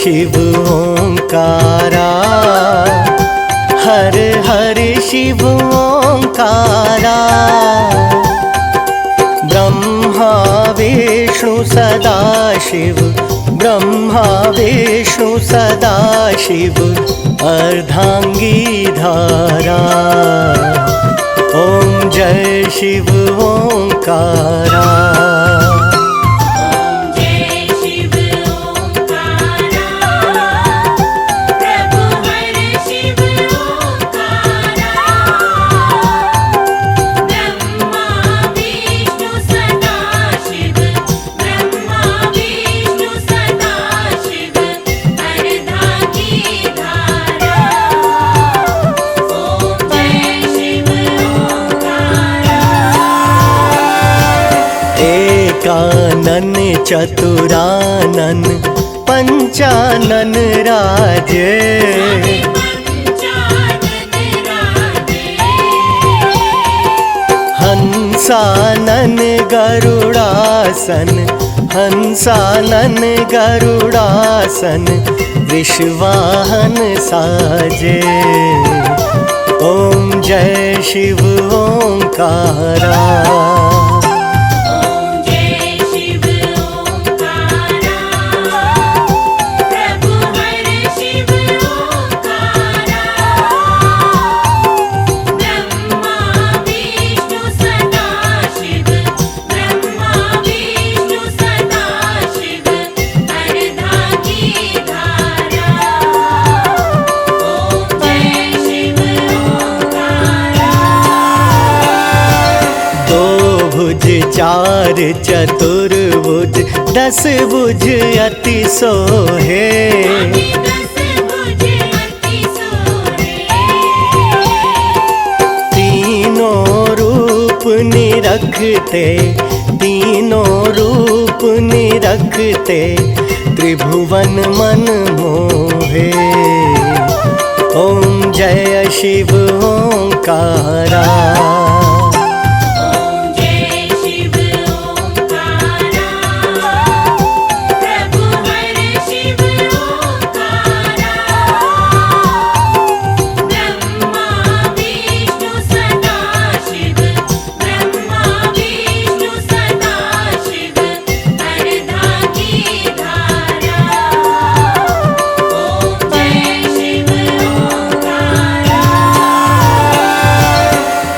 शिव ओंकारा, हर हर शिव ओंकारा। ब्रह्मा विष्णु सदा शिव, ब्रह्मा विष्णु सदा शिव, अर्धांगी धारा। ओम जय शिव ओंकारा। एकानन चतुरानन पंचानन राजे, हंसानन गरुड़ासन, हंसानन गरुड़ासन, विश्वाहन साजे। ओम जय शिव ओंकारा। चार चतुर्भुज दस भुज अति सोहे, तीनों रूप निरखते, तीनों रूप निरखते, त्रिभुवन मन मोहे। ओम जय शिव ओंकारा।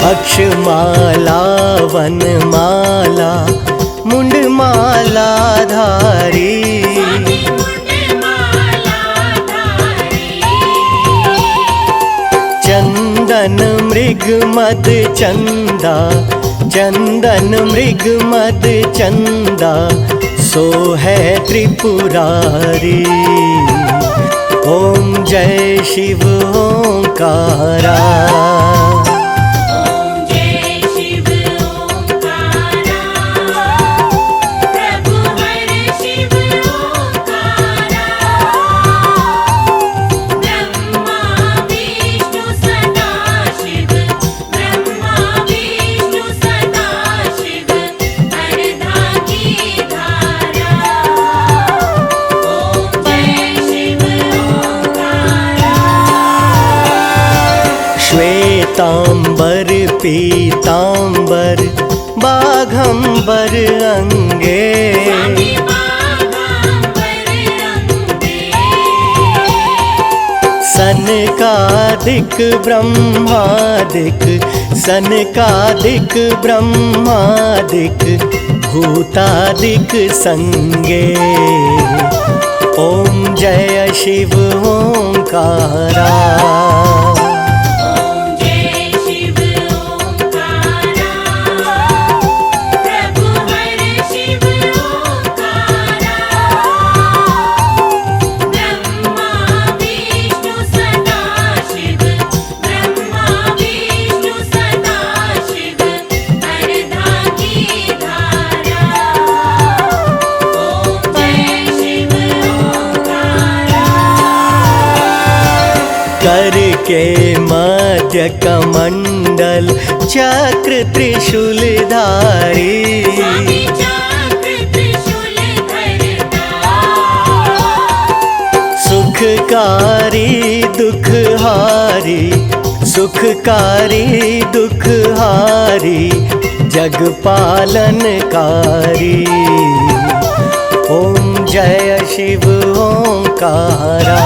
अक्षमाला वनमाला मुंडमाला धारी, चंदन मृग मद चंदा, चंदन मृग मद चंदा, सो है त्रिपुरारी। ओम जय शिव ओंकारा। श्वेतांबर पीतांबर बाघंबर अंगे, सनकादिक ब्रह्मादिक, सनकादिक ब्रह्मादिक, भूतादिक संगे। ओम जय शिव ओंकारा। कर के मध्य कमंडल चक्र त्रिशूलधारी, सुखकारी दुखहारी, सुखकारी दुखहारी, जग पालनकारी। ओम जय शिव ओंकारा।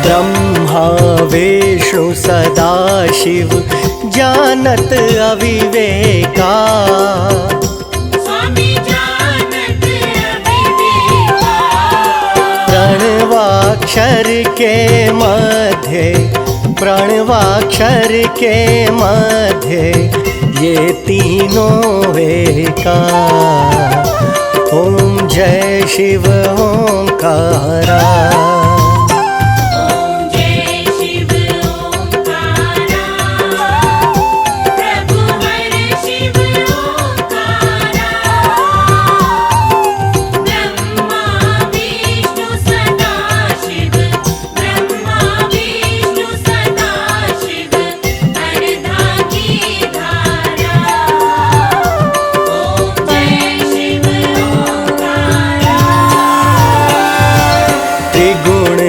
ब्रह्मा विष्णु सदा शिव, जानत अविवेका। स्वामी जानत अविवेका। प्रणवाक्षर के मध्य, प्रणवाक्षर के मध्य, ये तीनों एका। ओम जय शिव ओंकारा।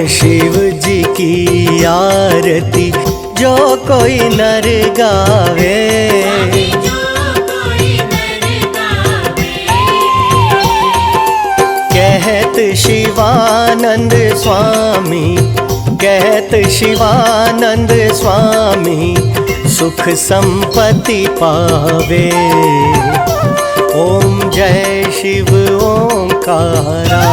शिव जी की आरती जो कोई नर गावे। कहत शिवानंद स्वामी, कहत शिवानंद स्वामी, सुख संपत्ति पावे। ओम जय शिव ओंकारा।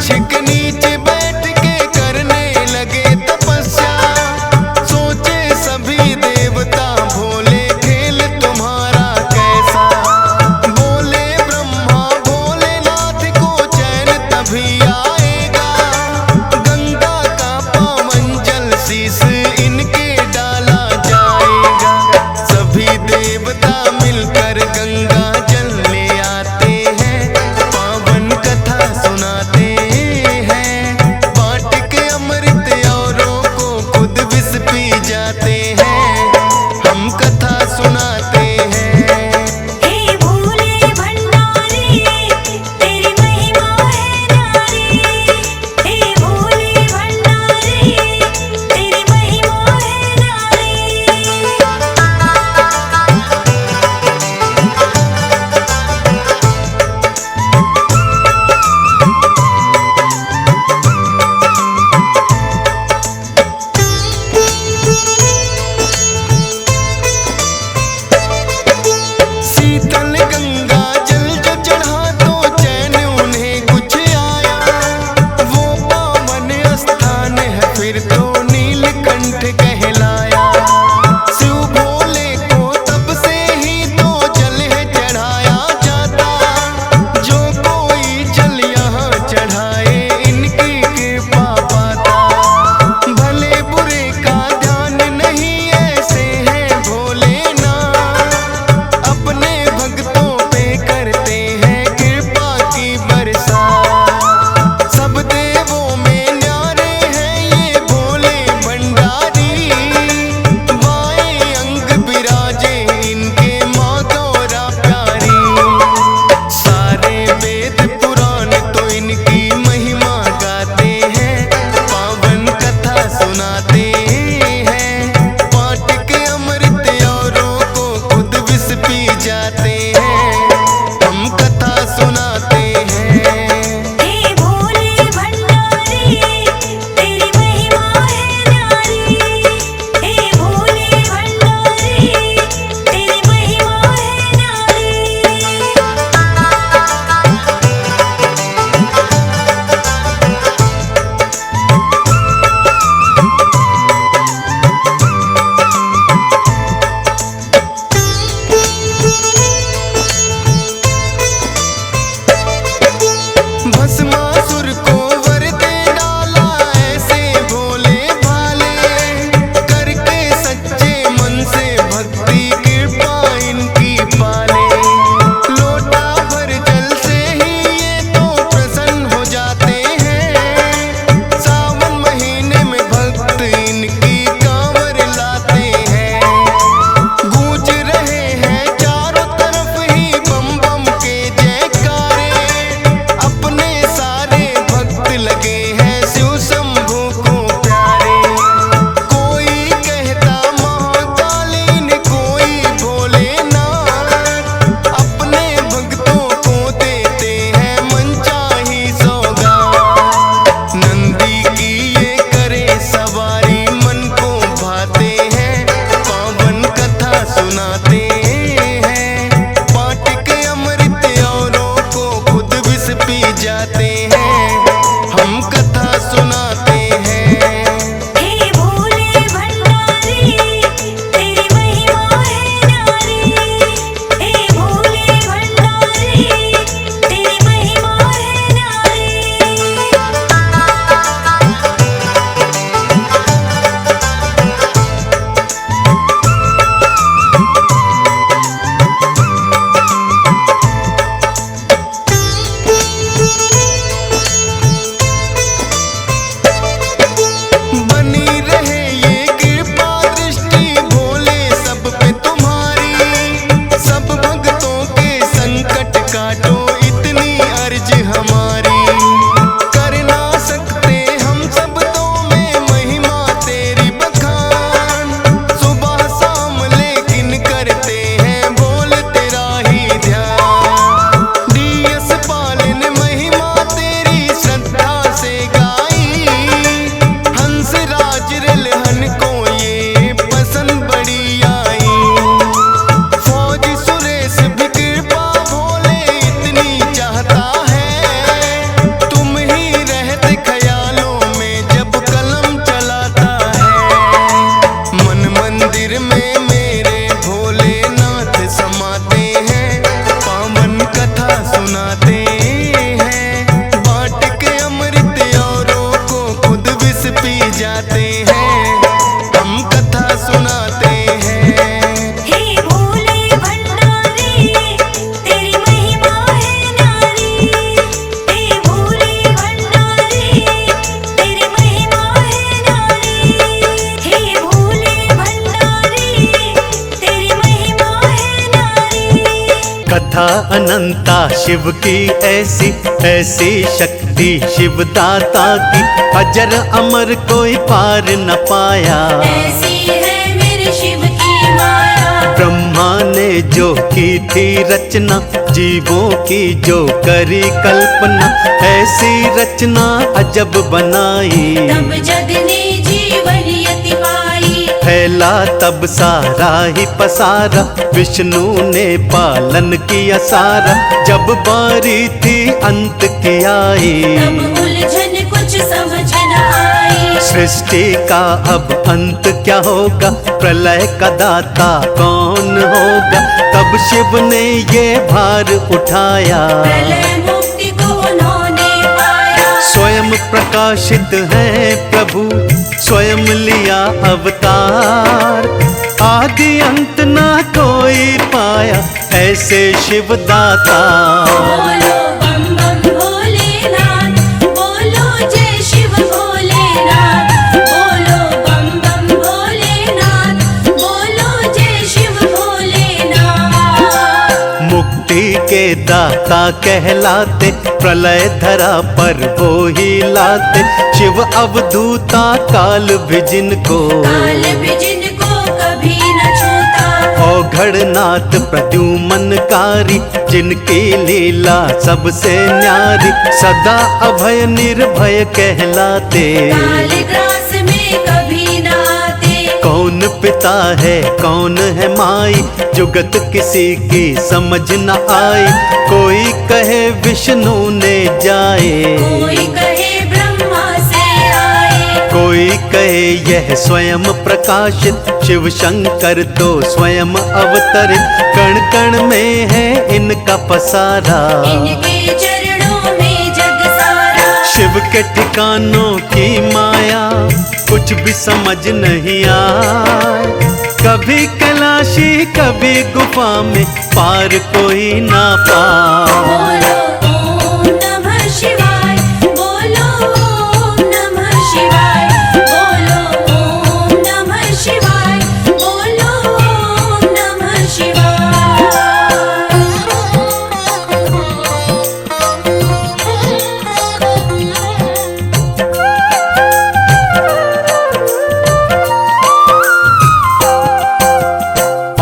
वृक्ष के नीचे बैठ के करने लगे तपस्या। सोचे सभी देवता भोले खेल तुम्हारा कैसा। बोले ब्रह्मा भोलेनाथ को चैन तभी आएगा। गंगा का पावन जल शीश इनके डाला जाएगा। सभी देवता मिलकर गंगा जल ले आते हैं। पावन कथा सुनाते हैं। बाँट के अमृत औरों को खुद विष पी जाते हैं। हम कथा सुनाते हैं। हे भोले भंडारी तेरी महिमा है न्यारी। कथा अनंता शिव की ऐसी ऐसी शक्ति शिव दाता की, अजर अमर कोई पार न पाया। ऐसी है मेरे शिव की माया। ब्रह्मा ने जो की थी रचना, जीवों की जो करी कल्पना, ऐसी रचना अजब बनाई। तब जग ने जीवन यति पाई। फैला तब सारा ही पसारा, विष्णु ने पालन किया सारा। जब बारी थी अंत की आई, तब उलझन कुछ समझ न आई। सृष्टि का अब अंत क्या होगा, प्रलय का दाता कौन होगा। तब शिव ने ये भार उठाया, प्रलय मुक्ति को उन्होंने पाया। स्वयं प्रकाशित है प्रभु, स्वयं लिया अवतार। आदि अंत ना कोई पाया, ऐसे शिव दाता। बोलो बम बम भोलेनाथ, बोलो जय शिव भोलेनाथ। बोलो बम बम भोलेनाथ, बोलो जय शिव भोलेनाथ। मुक्ति के दाता कहलाते, प्रलय धरा पर वो ही लाते। शिव अवधूता काल भी जिनको, काल भी जिनको कभी न छूता। औघड़नाथ प्रद्युमनकारी, जिनकी लीला सबसे न्यारी। सदा अभय निर्भय कहलाते, कालग्रास में कभी न आते। कौन पिता है कौन है माई, जुगत किसी की समझ न आई। कोई कहे विष्णु ने जाए, कोई कहे ब्रह्मा से आए। कोई कहे यह स्वयं प्रकाशित। शिव शंकर तो स्वयं अवतरित, कण कण में है इनका पसारा। इनके चरणों में जग सारा। शिव के ठिकानों की माया, कुछ भी समझ नहीं आए। कभी कैलाशी कभी गुफा में, पार कोई ना पाए। बोलो ओम नमः शिवाय, बोलो ओम नमः शिवाय। बोलो ओम नमः शिवाय, बोलो ओम नमः शिवाय।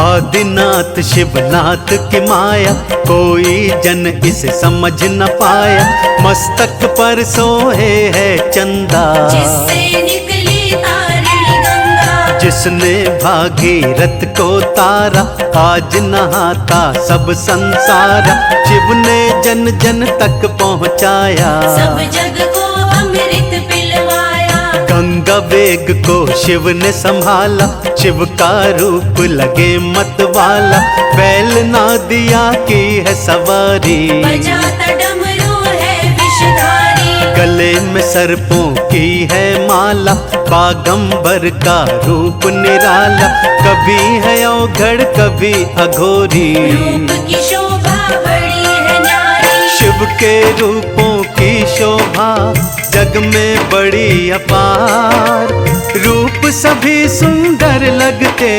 आदिनाथ शिवनाथ की माया, कोई जन इसे समझ न पाया। मस्तक पर सोहे है चंदा, जिससे निकली तारिणी गंगा। जिसने भागीरथ को तारा। आज नहाता सब संसारा, शिव ने जन जन तक पहुँचाया। सब जग को अमृत पिलवाया। गंगा वेग को शिव ने संभाला, शिव का रूप लगे मत वाला। बैल नादिया की है सवारी, बजाता डमरू है विषधारी। गले में सर्पों की है माला। बागंबर का रूप निराला, कभी है औघड़ कभी अघोरी। रूप की शोभा बड़ी है न्यारी। शिव के रूपों की शोभा जग में बड़ी अपार। रूप सभी सुंदर लगते,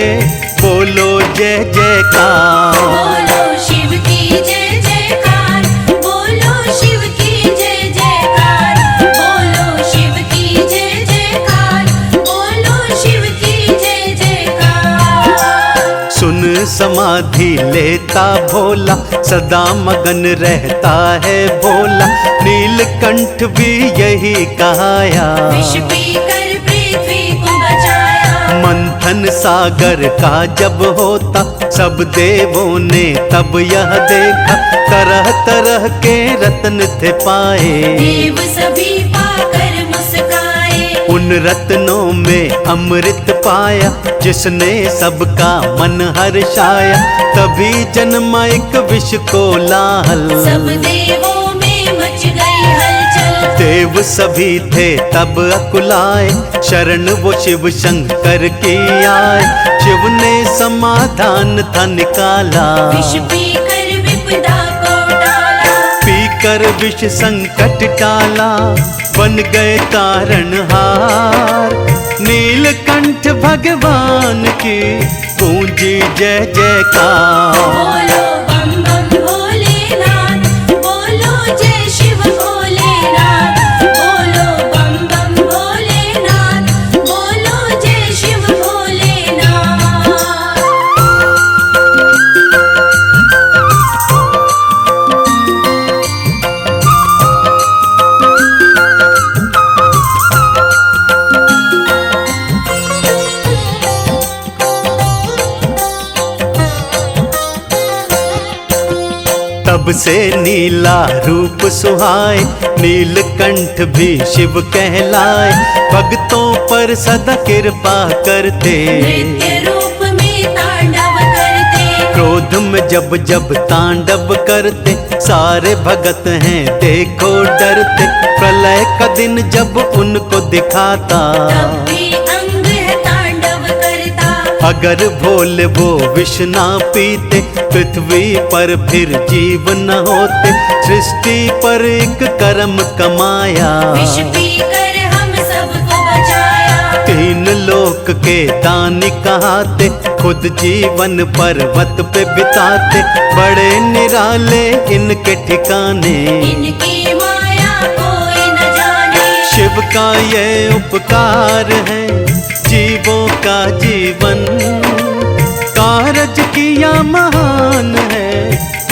बोलो जय जयकार। बोलो शिव की जय जयकार। बोलो शिव की जय जयकार। बोलो शिव की जय जयकार। बोलो शिव की जय जयकार। सुन समाधि लेता भोला, सदा मगन रहता है भोला। नीलकंठ भी यही कहाया, विष पीकर पृथ्वी को बचाया। मंथन सागर का जब होता, सब देवों ने तब यह देखा। तरह तरह के रत्न थे पाए, देव सभी पाकर मुस्काए। उन रत्नों में अमृत पाया। जिसने सबका मन हर्षाया, तभी जन्मा एक विष को लाहल। सब देवों में मच गई हलचल। देव सभी थे तब अकुलाए, शरण वो शिव शंकर की आए। शिव ने समाधान था निकाला, विष पीकर विपदा को टाला। पीकर विष संकट टाला, बन गए तारणहार। नीलकंठ भगवान की गूंजी जय जयकार। बोलो बम बम तब से नीला रूप सुहाए, नीलकंठ भी शिव कहलाए। भक्तों पर सदा कृपा करते, नृत्य रूप में तांडव करते। क्रोध में जब जब तांडव करते, सारे भगत हैं देखो डरते। प्रलय का दिन जब उनको दिखाता, तब भी अंग है तांडव करता। अगर भोले वो विष ना पीते, पृथ्वी पर फिर जीव न होते। सृष्टि पर एक कर्म कमाया, विष पीकर हम सबको बचाया। तीन लोक के दानी कहाते, खुद जीवन पर्वत पे बिताते। बड़े निराले इनके ठिकाने, इनकी माया कोई न जाने। शिव का ये उपकार है जीवों का जीवन। कारज किया महान है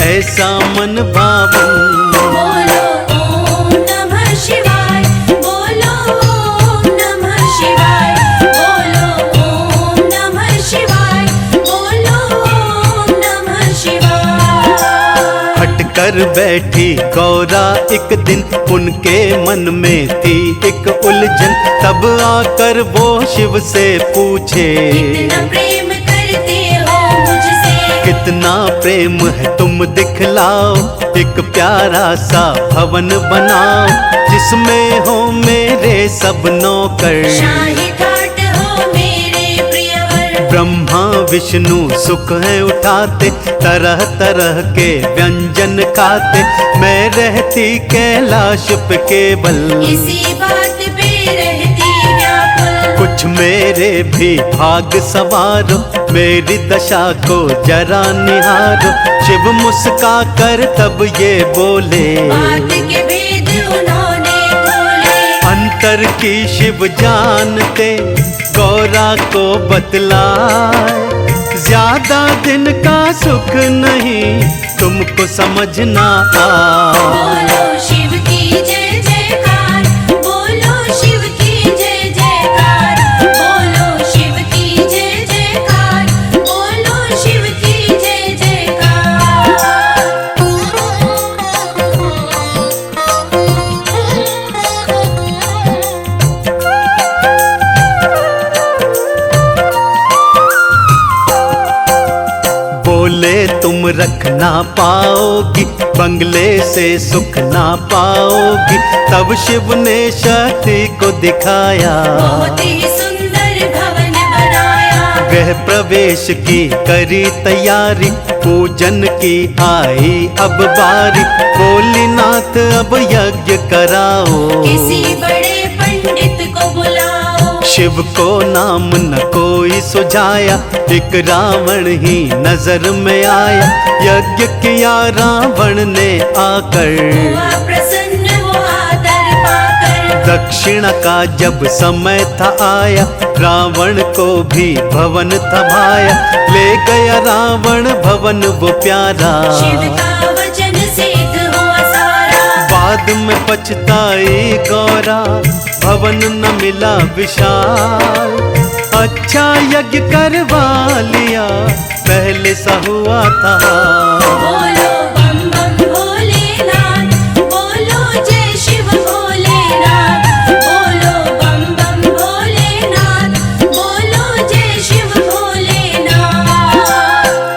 ऐसा मन भावन। बोलो ओम नमः शिवाय, बोलो ओम नमः शिवाय, बोलो ओम नमः शिवाय, बोलो ओम नमः शिवाय। हटकर बैठी गौरा एक दिन, उनके मन में थी एक उलझन। तब आकर वो शिव से पूछे, कितना प्रेम करते हो मुझसे, कितना प्रेम है तुम दिखलाओ। एक प्यारा सा भवन बनाओ, जिसमें हो मेरे सब नौकर। शाही ठाट हो मेरे प्रियवर। ब्रह्मा विष्णु सुख है उठाते, तरह तरह के व्यंजन खाते। मैं रहती कैलाश पे केवल, इसी बात पे रहती व्याकुल। कुछ मेरे भी भाग सवारो, मेरी दशा को जरा निहारो। शिव मुस्का कर तब ये बोले, बात के भेद उन्होंने खोले। अंतर की शिव जानते, गौरा को बतलाए। ज्यादा दिन का सुख नहीं तुमको समझना आए। बोलो शिव की जय जयकार, बोलो शिव की जय जयकार, बोलो शिव की जय जयकार, बोलो शिव की जय बोले तुम रख ना पाओगी, बंगले से सुख ना पाओगी। तब शिव ने शक्ति को दिखाया, बहुत ही सुंदर भवन बनाया। गृह प्रवेश की करी तैयारी, पूजन की आई अब बारी। भोलेनाथ अब यज्ञ कराओ, किसी बड़े पंडित को बुलाओ। शिव को नाम न कोई सुझाया, एक रावण ही नजर में आया। यज्ञ किया रावण ने आकर, हुआ प्रसन्न वो आदर पाकर। दक्षिण का जब समय था आया, रावण को भी भवन थमाया। ले गया रावण भवन वो प्यारा, शिव का वचन सिद्ध हुआ सारा। बाद में पछताई गौरा, भवन न मिला विशाल। अच्छा यज्ञ करवा लिया, पहले सा हुआ था। बोलो बम बम भोलेनाथ, बोलो जय शिव भोलेनाथ, बोलो बम बम भोलेनाथ, बोलो जय शिव भोलेनाथ।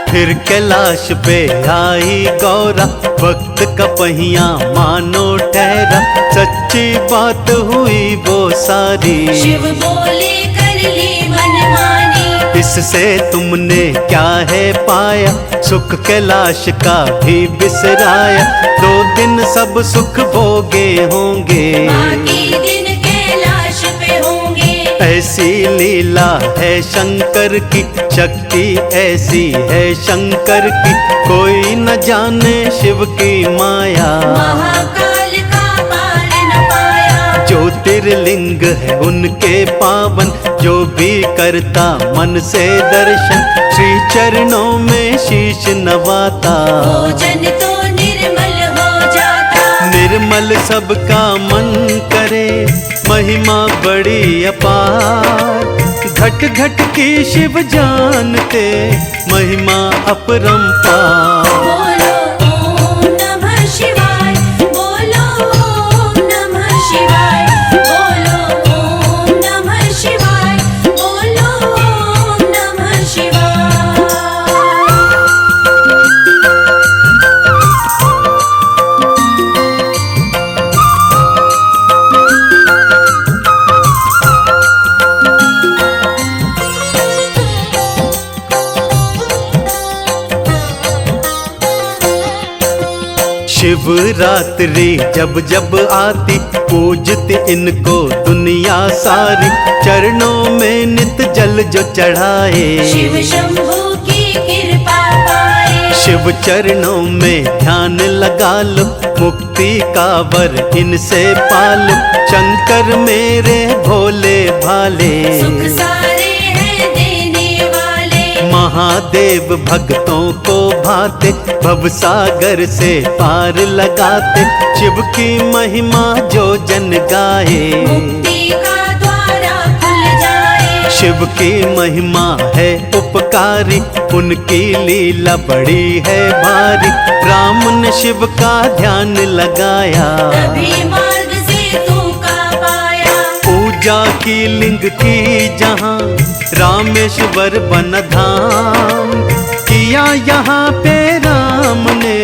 फिर कैलाश पे आई गौरा, वक्त का पहिया मानो ठहरा। सच्ची बात हुई वो सारी, शिव बोले कर ली मनमानी। इससे तुमने क्या है पाया, सुख कैलाश का भी बिसराया। 2 दिन सब सुख भोगे होंगे, बाकी दिन कैलाश पे होंगे। ऐसी लीला है शंकर की, शक्ति ऐसी है शंकर की। कोई न जाने शिव की माया, महाकाल का पार न पाया। ज्योतिर्लिंग है उनके पावन, जो भी करता मन से दर्शन। श्री चरणों में शीश नवाता, भोजन तो निर्मल हो जाता। निर्मल सबका मन करे, महिमा बड़ी अपार। घट घट की शिव जानते, महिमा अपरंपार। बोलो ओम शिवरात्रि जब जब आती पूजती इनको दुनिया सारी। चरणों में नित जल जो चढ़ाए शिव शंभू की कृपा पाए। शिव चरणों में ध्यान लगा लो, मुक्ति का वर इनसे पालो। शंकर मेरे भोले भाले, सुख सारे हैं देने वाले। महादेव भक्तों को भाते, भवसागर से पार लगाते। शिव की महिमा जो जन गाए, मुक्ति का द्वारा खुल जाए। शिव की महिमा है उपकारी, उनकी लीला बड़ी है भारी। राम ने शिव का ध्यान लगाया, तभी मार्ग से तू का पाया। पूजा की लिंग की जहाँ रामेश्वर वन धाम। किया यहाँ पे राम ने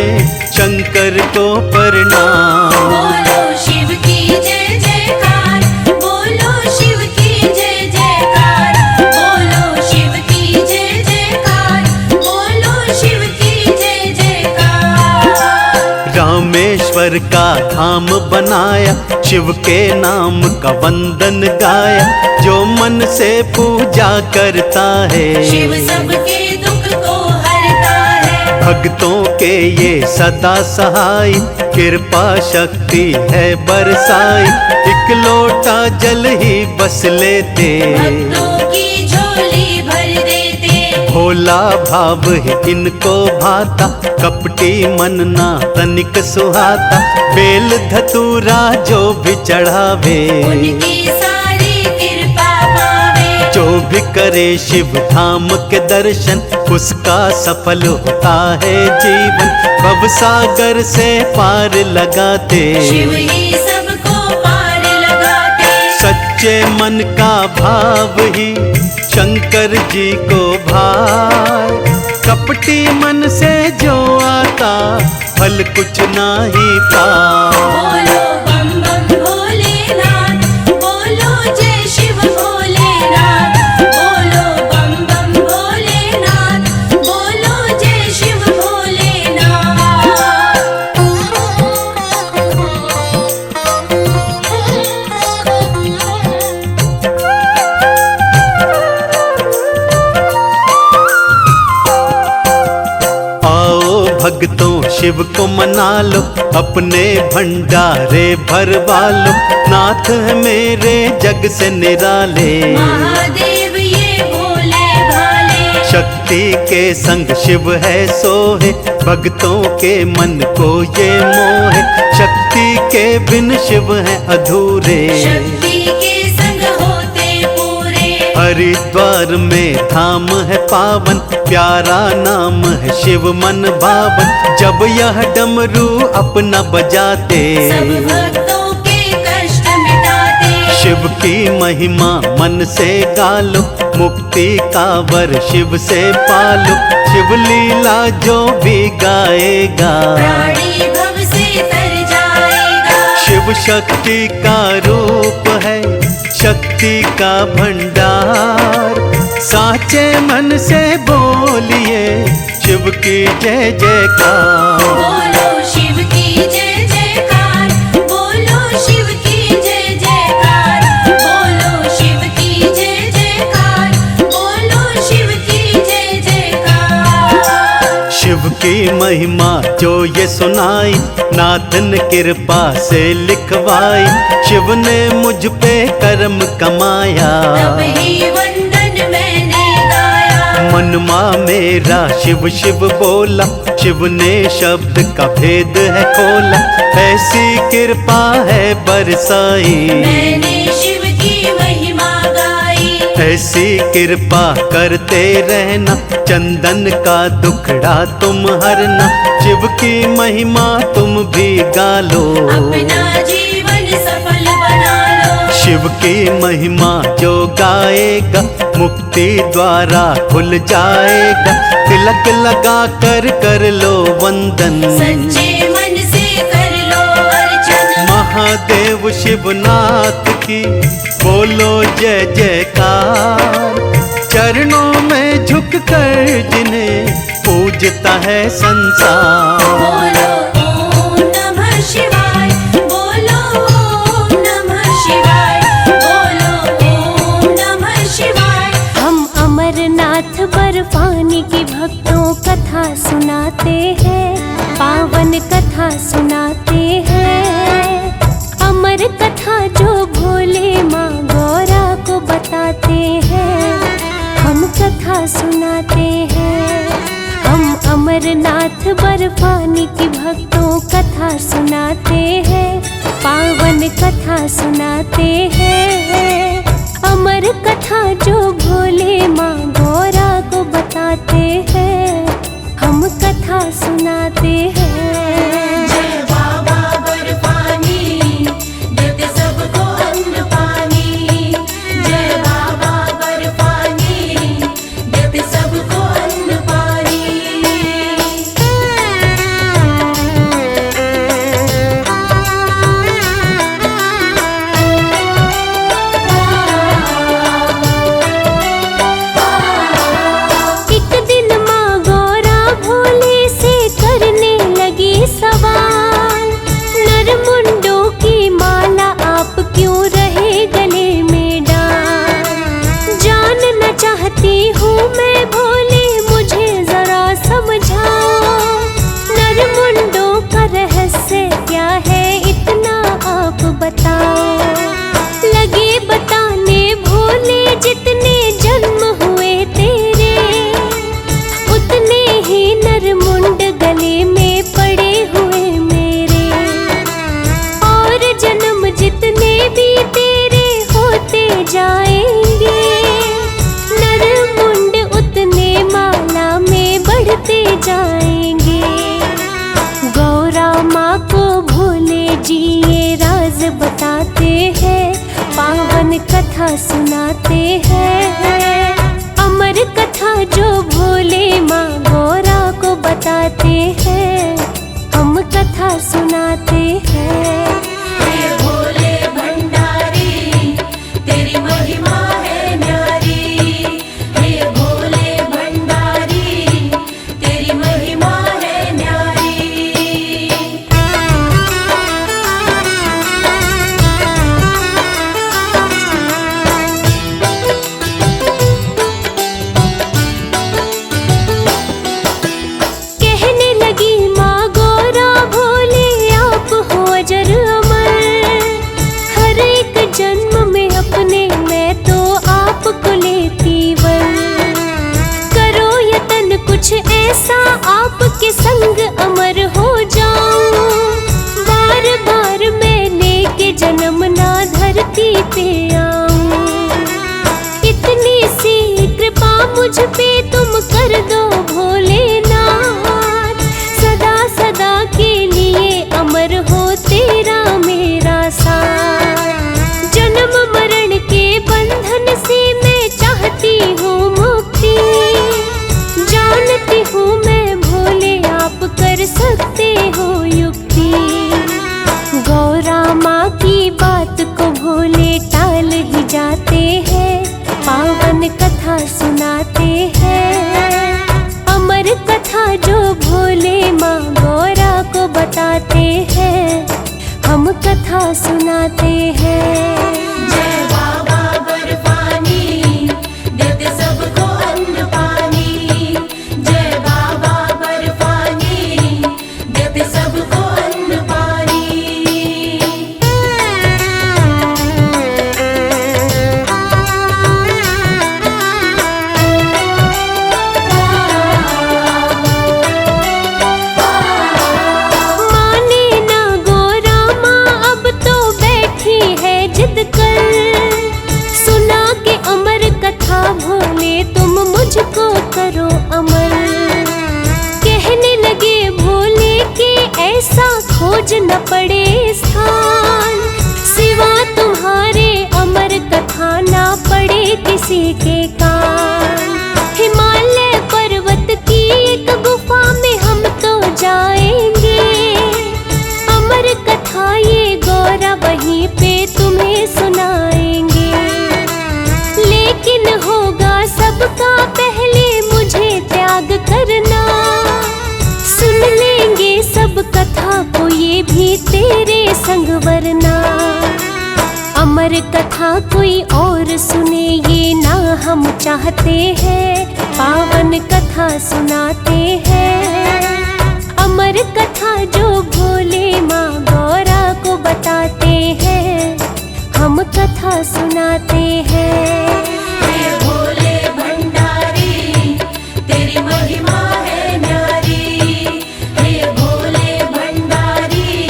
शंकर को प्रणाम। बोलो शिव की जय जयकार, बोलो शिव की जय जयकार, बोलो शिव की जय जयकार, बोलो शिव की जय जयकार। रामेश्वर का धाम बनाया, शिव के नाम का वंदन गाया। जो मन से पूजा करता है, शिव सबके दुख को हरता है। भक्तों के ये सदा सहाय। कृपा शक्ति है बरसाई, एक लोटा जल ही बस लेते। भक्तों की झोली भर देते। भोला भाव है इनको भाता, कपटी मन ना तनिक सुहाता। बेल धतूरा जो भी चढ़ावे, उनकी सारी कृपा पावे। जो भी करे शिव धाम के दर्शन, उसका सफल होता है जीवन। भवसागर से पार लगाते, शिव ही सबको पार लगाते। सच्चे मन का भाव ही शंकर जी को भाए। कपटी मन से जो आता, फल कुछ नाही पाए। बोलो बम बम भोलेनाथ, बोलो जय शिव भोलेनाथ, बोलो बम बम भोलेनाथ, बोलो जय शिव भक्तों शिव को मना लो, अपने भंडारे भरवा लो। नाथ है मेरे जग से निराले, महादेव ये भोले भाले। शक्ति के संग शिव है सोहे, भक्तों के मन को ये मोहे। शक्ति के बिन शिव है अधूरे, शक्ति के संग होते पूरे। हरिद्वार में धाम है पावन, प्यारा नाम है शिव मन भावन। जब यह डमरू अपना बजाते, सब भक्तों के कष्ट मिटाते। शिव की महिमा मन से गालो, मुक्ति का वर शिव से पालो। शिव लीला जो भी गाएगा, प्राणी भव से तर जाएगा। शिव शक्ति का रूप है, शक्ति का भंडार। साचे मन से बोलिए शिव की जय जयकार। बोलो शिव की जय जयकार, बोलो शिव की जय जयकार, बोलो शिव की जय जयकार, बोलो शिव की जय जयकार। शिव की महिमा जो ये सुनाई, नाथ ने कृपा से लिखवाई। शिव ने मुझ पे कर्म कमाया, तब ही वंदन मैंने गाया। मनमा मेरा शिव शिव बोला। शिव ने शब्द का भेद है खोला, ऐसी कृपा है बरसाई। मैंने शिव की महिमा गाई। ऐसी कृपा करते रहना, चंदन का दुखड़ा तुम हरना। शिव की महिमा तुम भी गालो, अपना जीवन सफल बना लो। शिव की महिमा जो गाएगा, मुक्ति द्वारा खुल जाएगा। तिलक लगा कर लो वंदन, सच्चे मन से कर लो अर्चन। महादेव शिवनाथ की बोलो जय जयकार। चरणों में झुक कर जिन्हें पूजता है संसार। बोलो ओम नमः कथा सुनाते हैं, पावन कथा सुनाते हैं। अमर कथा जो भोले माँ गौरा को बताते हैं, हम कथा सुनाते हैं। जय बाबा बर्फानी, देते सबको अन्न पानी। जय बाबा बर्फानी, देते सबको अन्न पानी। एक दिन माँ गौरा भोले से करने लगी सवाल, नरमुंडों की माला आप क्यों रहे गले में डाल। जानना चाहती हूँ मैं भोले, मुझे जरा समझाओ। नरमुंडों का रहस्य क्या है इतना आप बताओ। लगे बताने भोले, जितने जन्म हुए तेरे, उतने ही नरमुंड गले में पड़े हुए मेरे। और जन्म जितने भी तेरे होते जाएंगे, नरमुंड उतने माला में बढ़ते जाएंगे। गौरा माँ को भोले जी ये राज बताते हैं, पावन कथा सुनाते हैं। अमर कथा जो भोले माँ गौरा को बताते हैं, हम कथा सुनाते हैं। हे भोले भंडारी, तेरी महिमा है न्यारी। हे भोले भंडारी, तेरी महिमा है न्यारी। कहने लगी माँ गौरा भोले, आप हो अजर अमर। हर एक जन्म में अपने मैं तो आपको लेती वर। करो यतन कुछ ऐसा, आपके संग अमर हो जाऊं। बार बार मैं लेके जन्म ना धरती पे आऊं। इतनी सी कृपा मुझ पे तुम कर दो भोलेनाथ। सदा सदा के लिए अमर हो तेरा मेरा साथ। जन्म मरण के बंधन से मैं चाहती हूँ मुक्ति। जानती हूँ मैं भोले आप कर सकते हो युक्ति। गौरा माँ की बात को भोले टाल ही जाते हैं, पावन कथा सुनाते हैं। अमर कथा जो भोले माँ गौरा को बताते हैं, हम कथा सुनाते हैं। जय बाबा बर्फानी, देते सबको अन्न पानी। जय बाबा बर्फानी, देते सबको अन्न पानी। माने ना गौरा माँ अब तो बैठी है जिद कर। सुना के अमर कथा भोले तुम मुझको करो अमर। कहने लगे भोले के ऐसा खोज न पड़े स्थान। सिवा तुम्हारे अमर कथा ना पड़े किसी के कान। हिमालय पर्वत की एक गुफा में हम तो जाएंगे। अमर कथा ये गौरा वहीं पे तुम्हें सुनाएंगे। लेकिन होगा सबका पहले मुझे त्याग करना। सुन लेंगे सब कथा को ये भी तेरे संग वरना। अमर कथा कोई और सुने ये ना हम चाहते हैं, पावन कथा सुनाते हैं। अमर कथा जो भोले माँ गौरा को बताते हैं, हम कथा सुनाते हैं। हे भोले भंडारी, तेरी महिमा है न्यारी। हे भोले भंडारी,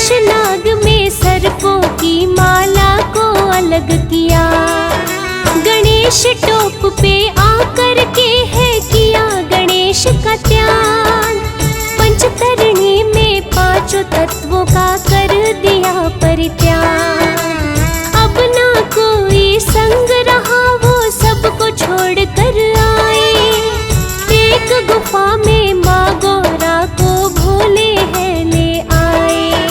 शेषनाग में सर्पों की माला को अलग किया। गणेश टोप पे आकर के है किया गणेश का त्याग। पंचतरणी में पांचों तत्वों का कर दिया परित्याग। अब ना कोई संग रहा वो सबको छोड़ कर आए। एक गुफा में माँ गौरा को भोले हैं ले आए।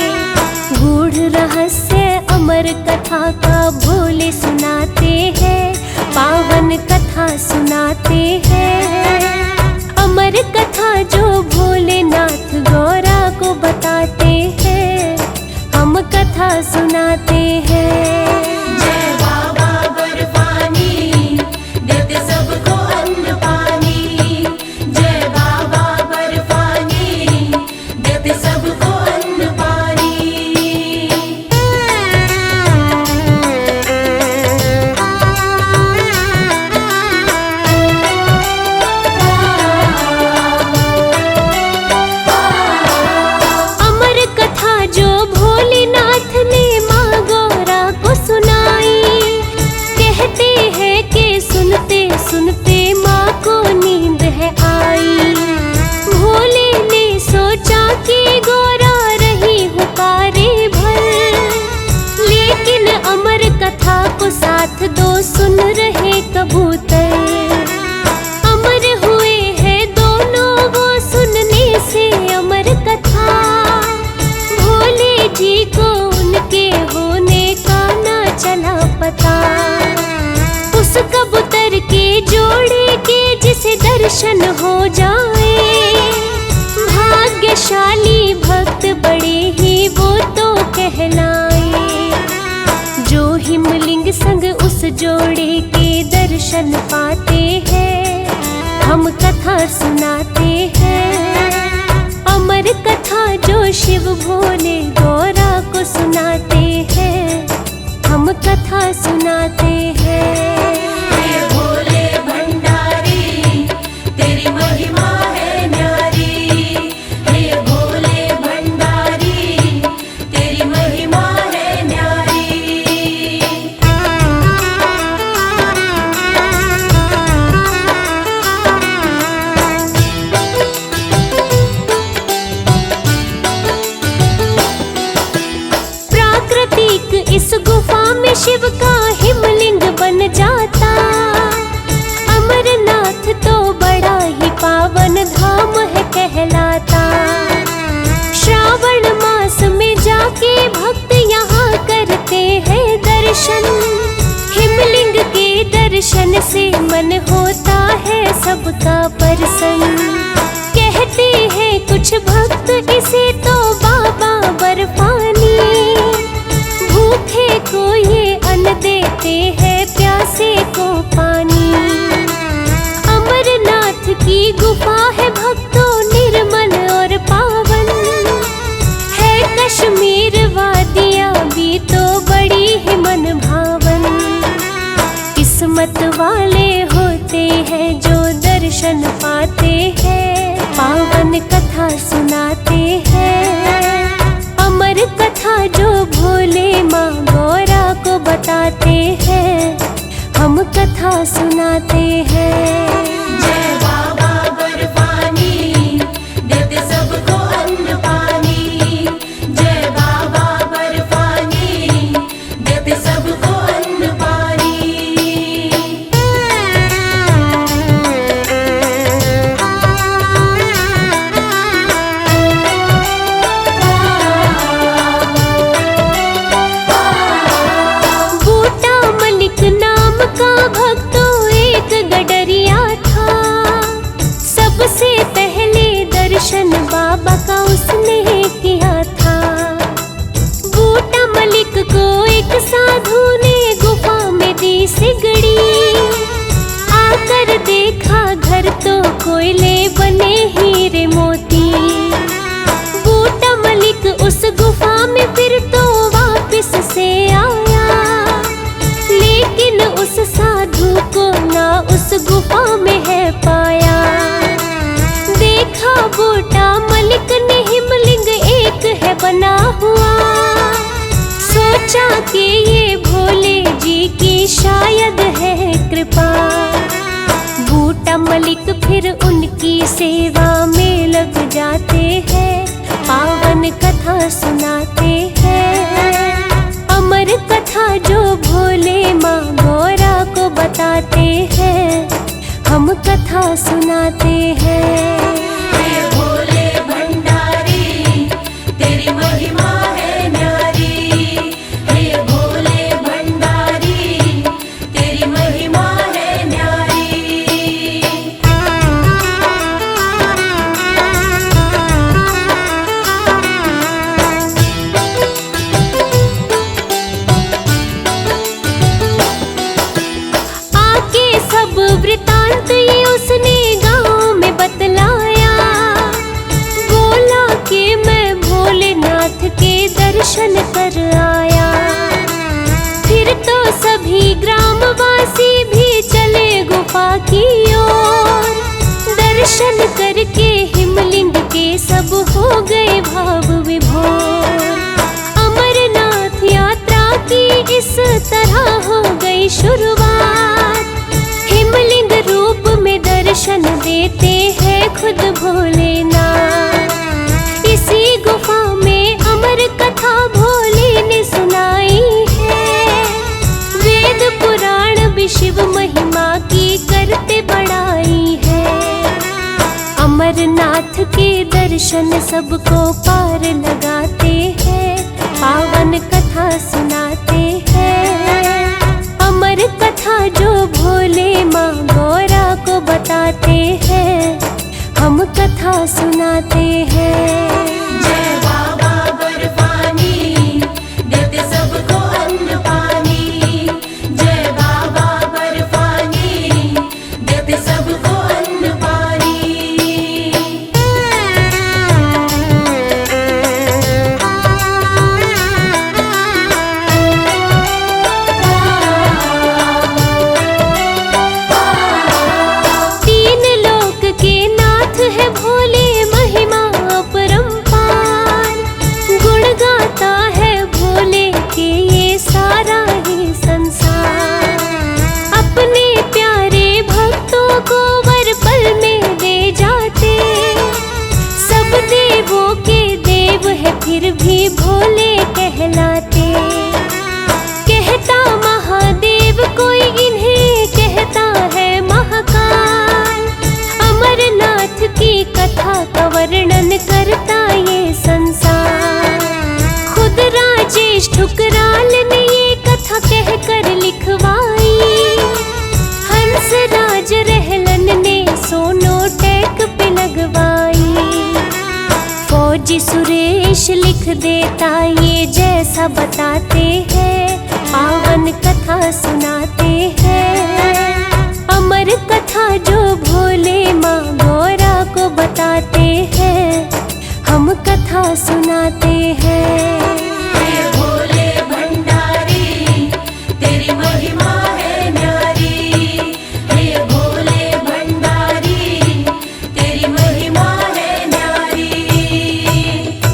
गूढ़ रहस्य अमर कथा का भोले सुनाते हैं। पावन कथा सुनाते हैं। अमर कथा जो भोलेनाथ गौरा को बताते हैं। हम कथा सुनाते हैं। जय बाबा बर्फानी देते सबको अन्न पानी। जय बाबा बर्फानी देते सबको अन्न पानी। अमर कथा जो भोलेनाथ ने माँ गौरा को सुनाई। कहते हैं कि सुनते सुनते माँ को नींद है आई। भोले ने सोचा कि गौरा रही हुकारे भर। लेकिन अमर कथा को साथ दो सुन रहे कबूतर। अमर हुए हैं दोनों वो सुनने से अमर कथा। भोले जी को उनके होने का ना चला पता। उस कबूतर के जोड़े के जिसे दर्शन हो जाए। भाग्यशाली भक्त बड़े ही वो तो कहलाए। जो हिमलिंग संग उस जोड़े के दर्शन पाते हैं। हम कथा सुनाते हैं। अमर कथा जो शिव भोले गौरा को सुनाते हैं। हम कथा सुनाते हैं। हे भोले भंडारी तेरी महिमा है न्यारी। हे भोले भंडारी तेरी महिमा है न्यारी। प्राकृतिक इस गुफा में शिव का हिमलिंग बन जाता। अमरनाथ तो बड़ा ही पावन धाम है कहलाता। श्रावण मास में जाके भक्त यहाँ करते हैं दर्शन। हिमलिंग के दर्शन से मन होता है सबका प्रसन्न। कहते हैं कुछ भक्त इसे तो बाबा बर्फानी। भूखे को ये अन्न देते हैं प्यासे को पानी। अमरनाथ की गुफा है भक्तों निर्मल और पावन। है कश्मीर वादियाँ भी तो बड़ी ही मन भावन। किस्मत वाले होते हैं जो दर्शन पाते हैं। पावन कथा सुनाते हैं। अमर कथा जो भोले माँ गौरा को बताते हैं। हम कथा सुनाते हैं। जय बाबा बर्फानी देते सबको अन्न पानी। जय बाबा बर्फानी देते सबको अन्न पानी। बूटा मलिक नाम का भक्तों एक गडरिया था। सबसे पहले दर्शन बाबा का उसने किया था। बूटा मलिक को एक साधु ने गुफा में दी सिगड़ी। आकर देखा घर तो कोयले बने हीरे मोती। बूटा मलिक उस गुफा में फिर तो वापस से आया। लेकिन उस साधु को ना उस गुफा में है पाया। देखा बूटा मलिक ने हिमलिंग एक है बना हुआ। सोचा कि ये भोले जी की शायद है कृपा। बूटा मलिक फिर उनकी सेवा में लग जाते हैं, पावन कथा सुनाते हैं। अमर कथा जो भोले माँ गौरा को बताते हैं, हम कथा सुनाते हैं। हे भोले भंडारी तेरी महिमा है न्यारी। हे भोले भंडारी तेरी महिमा है न्यारी। आके सब वृतांत ये उसने गाँव में बतलाया। बोला कि मैं भोलेनाथ के दर्शन कर आया। फिर तो सभी ग्रामवासी भी चले गुफा की ओर। दर्शन करके हिमलिंग के सब हो गए भाव विभोर। अमरनाथ यात्रा की इस तरह हो गई शुरुआत। हिमलिंग रूप में दर्शन देते हैं खुद भोलेनाथ। इसी गुफा में अमर कथा भोले ने सुनाई है। वेद पुराण भी शिव महिमा की करते बड़ाई है। अमरनाथ के दर्शन सबको पार लगाते हैं, पावन कथा सुनाते हैं। अमर कथा जो भोले माँ गौरा को बताते हैं, हम कथा सुनाते हैं। जय बाबा बर्फानी देते सबको अन्न पानी। जय बाबा बर्फानी देते सबको अन्न पानी। तीन लोक के नाथ है भोले, महिमा अपरंपार। गुण गाता है भोले के ये सारा ही संसार। अपने प्यारे भक्तों को वर पल में दे जाते। सब देवों के देव है फिर भी भोले कहलाते। कहता महादेव कोई इन्हें कहता है महाकाल। अमरनाथ की कथा का वर्णन करता ये संसार। खुद राजेश ठुकराल ने ये कथा कहकर लिखवाई। हंस राज रहलन ने सोनोटेक पे लगवाई। फौजी सुरेश लिख देता ये जैसा बताते हैं, पावन कथा सुनाते हैं। अमर कथा जो भोले माँ गौरा को बताते हैं, हम कथा सुनाते हैं। हे